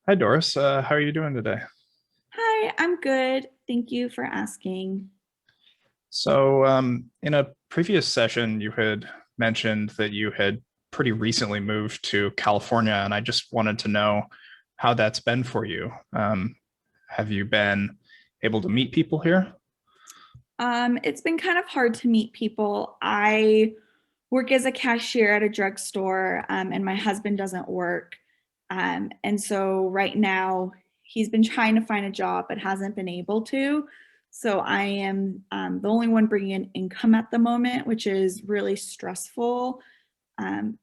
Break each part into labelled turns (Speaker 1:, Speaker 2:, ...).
Speaker 1: Hi, Doris. How are you doing today?
Speaker 2: Hi, I'm good. Thank you for asking.
Speaker 1: In a previous session, you had mentioned that you had pretty recently moved to California, and I just wanted to know how that's been for you. Have you been able to meet people here?
Speaker 2: It's been kind of hard to meet people. I work as a cashier at a drugstore, and my husband doesn't work. And so right now, he's been trying to find a job but hasn't been able to. So I am the only one bringing in income at the moment, which is really stressful,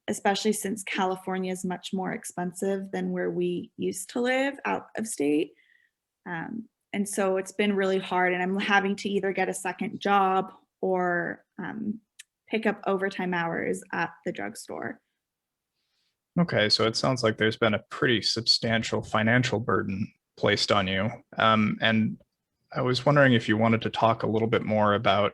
Speaker 2: especially since California is much more expensive than where we used to live out of state. And so it's been really hard, and I'm having to either get a second job or pick up overtime hours at the drugstore.
Speaker 1: Okay, so it sounds like there's been a pretty substantial financial burden placed on you. And I was wondering if you wanted to talk a little bit more about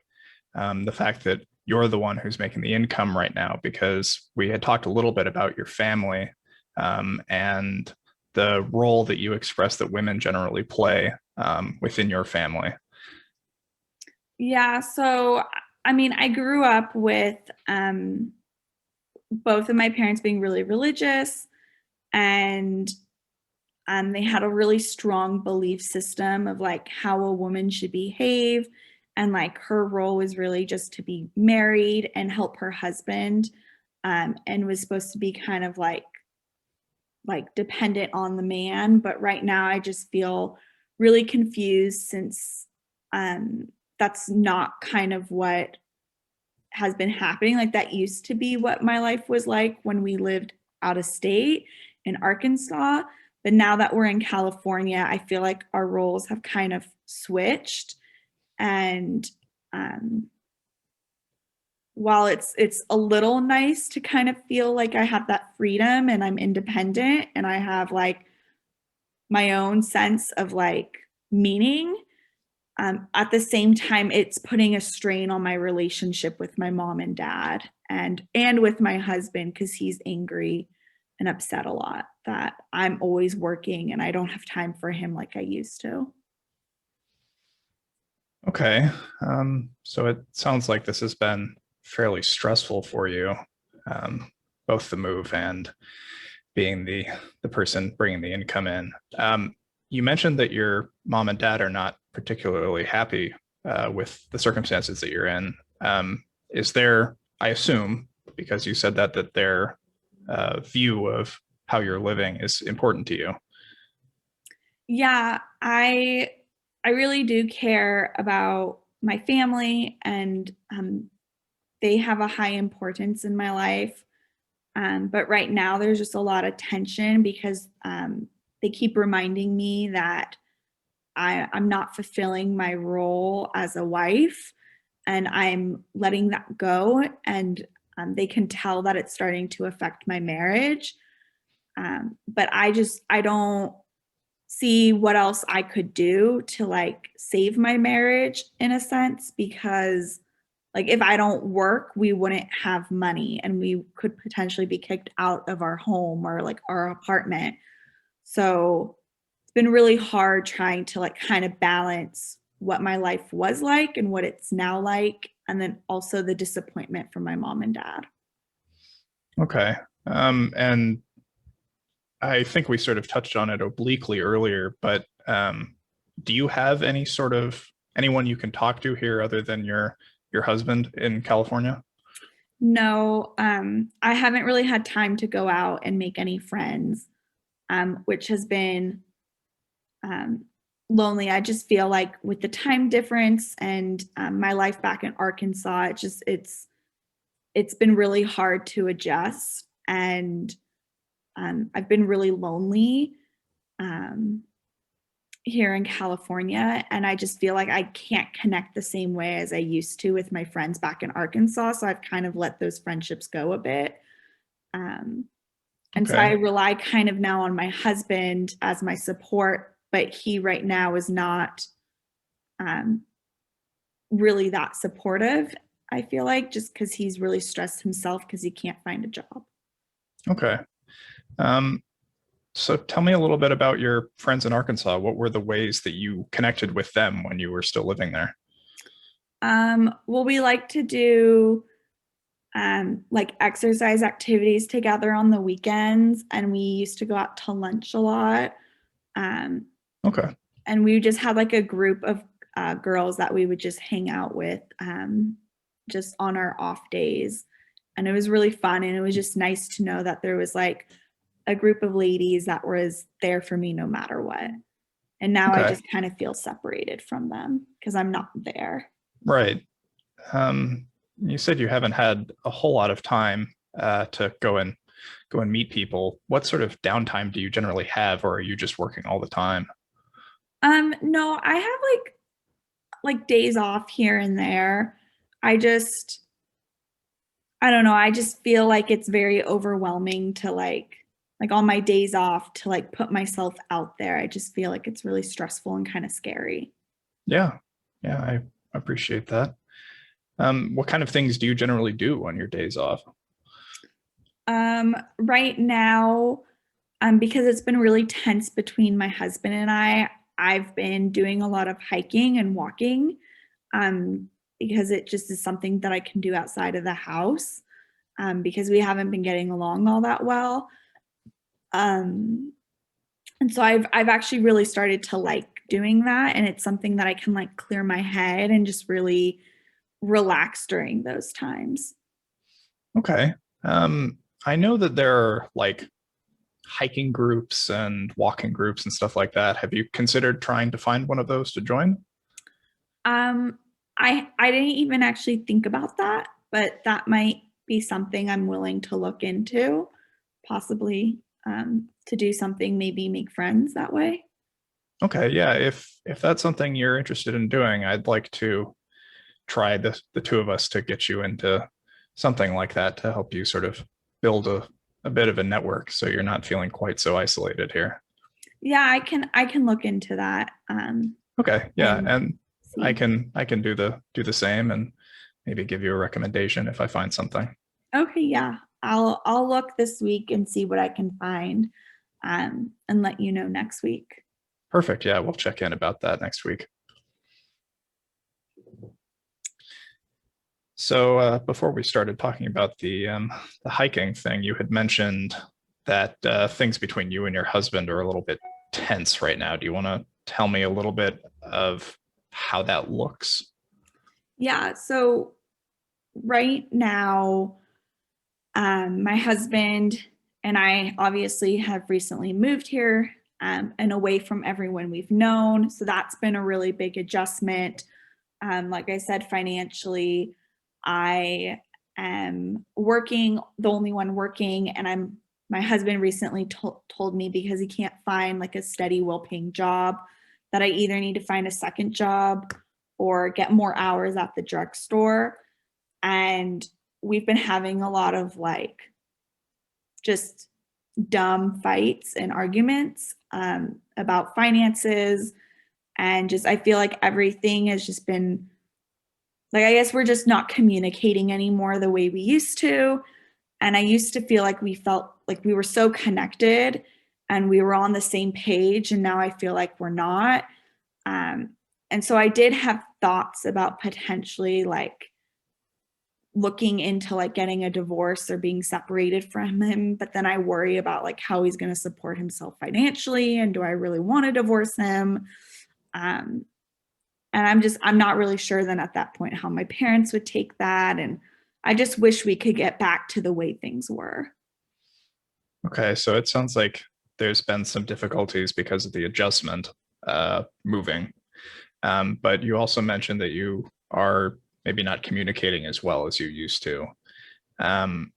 Speaker 1: the fact that you're the one who's making the income right now, because we had talked a little bit about your family and the role that you express that women generally play within your family.
Speaker 2: Yeah, so I mean, I grew up with both of my parents being really religious, and they had a really strong belief system of like how a woman should behave, and like her role was really just to be married and help her husband, and was supposed to be kind of like dependent on the man. But right now I just feel really confused since um that's not kind of what has been happening. Like that used to be what my life was like when we lived out of state in Arkansas. But now that we're in California, I feel like our roles have kind of switched. And um, while it's a little nice to kind of feel like I have that freedom and I'm independent and I have like my own sense of like meaning, at the same time it's putting a strain on my relationship with my mom and dad and with my husband because he's angry and upset a lot that I'm always working and I don't have time for him like I used to.
Speaker 1: Okay, so it sounds like this has been fairly stressful for you, um, both the move and being the person bringing the income in. You mentioned that your mom and dad are not particularly happy with the circumstances that you're in. Is there, I assume, because you said that their view of how you're living is important to you?
Speaker 2: Yeah, I really do care about my family, and they have a high importance in my life. But right now, there's just a lot of tension because they keep reminding me that I'm not fulfilling my role as a wife, and I'm letting that go. And they can tell that it's starting to affect my marriage. But I don't see what else I could do to like save my marriage in a sense, because like if I don't work, we wouldn't have money and we could potentially be kicked out of our home or like our apartment. So it's been really hard trying to like kind of balance what my life was like and what it's now like, and then also the disappointment from my mom and dad.
Speaker 1: Okay. And I think we sort of touched on it obliquely earlier, but do you have any sort of anyone you can talk to here other than your husband in California?
Speaker 2: No, I haven't really had time to go out and make any friends, which has been um, lonely. I just feel like with the time difference and my life back in Arkansas, it's been really hard to adjust, and I've been really lonely um, here in California, and I just feel like I can't connect the same way as I used to with my friends back in Arkansas. So I've kind of let those friendships go a bit. Um, and so I
Speaker 1: Okay.
Speaker 2: rely kind of now on my husband as my support, but he right now is not um, really that supportive. I feel like just because he's really stressed himself because he can't find a job.
Speaker 1: Okay. Um, So tell me a little bit about your friends in Arkansas. What were the ways that you connected with them when you were still living there?
Speaker 2: Well, we like to do like exercise activities together on the weekends, and we used to go out to lunch a lot. Um,
Speaker 1: Okay.
Speaker 2: and we just had like a group of girls that we would just hang out with just on our off days. And it was really fun. And it was just nice to know that there was like a group of ladies that was there for me no matter what. And now I
Speaker 1: Okay.
Speaker 2: just kind of feel separated from them because I'm not there.
Speaker 1: Right. You said you haven't had a whole lot of time to go and meet people. What sort of downtime do you generally have, or are you just working all the time?
Speaker 2: No, I have like days off here and there. I just I don't know, I just feel like it's very overwhelming to like on my days off to like put myself out there. I just feel like it's really stressful and kind of scary.
Speaker 1: Yeah. Yeah, I appreciate that. What kind of things do you generally do on your days off?
Speaker 2: Right now, because it's been really tense between my husband and I've been doing a lot of hiking and walking, because it just is something that I can do outside of the house, because we haven't been getting along all that well. Um, and so I've actually really started to like doing that, and it's something that I can like clear my head and just really relax during those times.
Speaker 1: Okay. I know that there are like hiking groups and walking groups and stuff like that. Have you considered trying to find one of those to join?
Speaker 2: Um, I didn't even actually think about that, but that might be something I'm willing to look into, possibly to do something, maybe make friends that way.
Speaker 1: Okay, yeah, if that's something you're interested in doing, I'd like to try the two of us to get you into something like that to help you sort of build a bit of a network so you're not feeling quite so isolated here.
Speaker 2: Yeah, I can look into that
Speaker 1: Okay, yeah,
Speaker 2: and
Speaker 1: and
Speaker 2: see.
Speaker 1: I can do the same and maybe give you a recommendation if I find something.
Speaker 2: Okay, yeah, I'll look this week and see what I can find, and let you know next week.
Speaker 1: Perfect. Yeah, we'll check in about that next week. So before we started talking about the hiking thing, you had mentioned that things between you and your husband are a little bit tense right now. Do you want to tell me a little bit of how that looks?
Speaker 2: Yeah, so right now, my husband and I obviously have recently moved here, and away from everyone we've known. So that's been a really big adjustment. Like I said, financially, I am working, the only one working, and my husband recently told me because he can't find like a steady, well paying job that I either need to find a second job or get more hours at the drugstore. And we've been having a lot of like just dumb fights and arguments about finances. And just, I feel like everything has just been like, I guess we're just not communicating anymore the way we used to. And I used to feel like we felt like we were so connected and we were on the same page. And now I feel like we're not. Um, and so I did have thoughts about potentially like looking into like getting a divorce or being separated from him, but then I worry about like how he's going to support himself financially, and do I really want to divorce him? um and I'm not really sure then at that point how my parents would take that, and I just wish we could get back to the way things were.
Speaker 1: Okay, so it sounds like there's been some difficulties because of the adjustment moving. But you also mentioned that you are maybe not communicating as well as you used to. Um,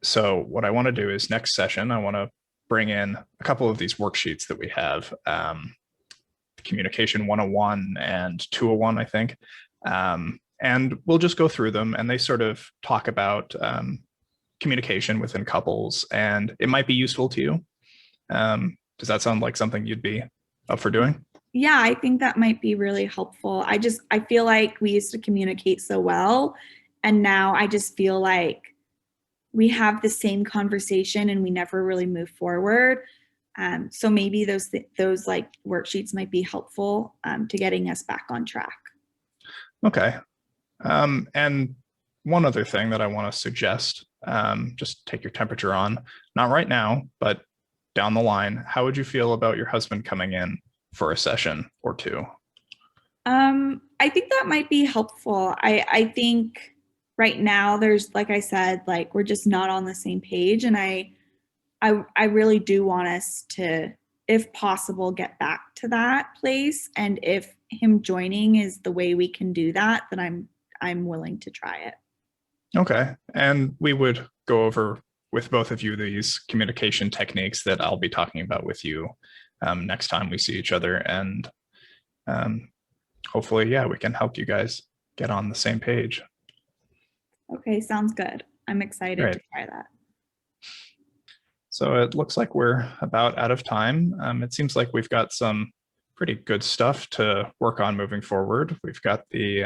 Speaker 1: so what I want to do is next session, I want to bring in a couple of these worksheets that we have, communication 101 and 201, I think. And we'll just go through them and they sort of talk about communication within couples and it might be useful to you. Does that sound like something you'd be up for doing?
Speaker 2: Yeah, I think that might be really helpful. I feel like we used to communicate so well, and now I just feel like we have the same conversation and we never really move forward. So maybe those like worksheets might be helpful to getting us back on track.
Speaker 1: Okay. And one other thing that I want to suggest, just take your temperature on, not right now, but down the line, how would you feel about your husband coming in for a session or two?
Speaker 2: I think that might be helpful. I think right now there's, like I said, like we're just not on the same page, and I really do want us to, if possible, get back to that place. And if him joining is the way we can do that, then I'm willing to try it.
Speaker 1: Okay. And we would go over with both of you these communication techniques that I'll be talking about with you next time we see each other. And um, hopefully, yeah, we can help you guys get on the same page.
Speaker 2: Okay, sounds good. I'm excited
Speaker 1: Great.
Speaker 2: to try that.
Speaker 1: So it looks like we're about out of time. It seems like we've got some pretty good stuff to work on moving forward. We've got the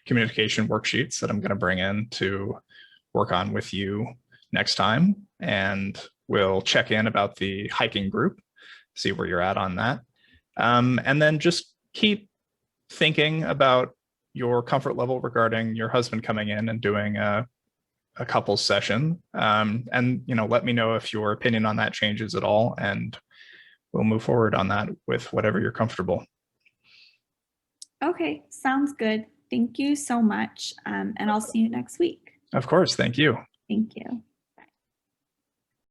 Speaker 1: communication worksheets that I'm going to bring in to work on with you next time. And we'll check in about the hiking group, see where you're at on that. And then just keep thinking about your comfort level regarding your husband coming in and doing a couples session. And, let me know if your opinion on that changes at all, and we'll move forward on that with whatever you're comfortable.
Speaker 2: Okay, sounds good. Thank you so much. And I'll see you next week.
Speaker 1: Of course. Thank you.
Speaker 2: Thank you.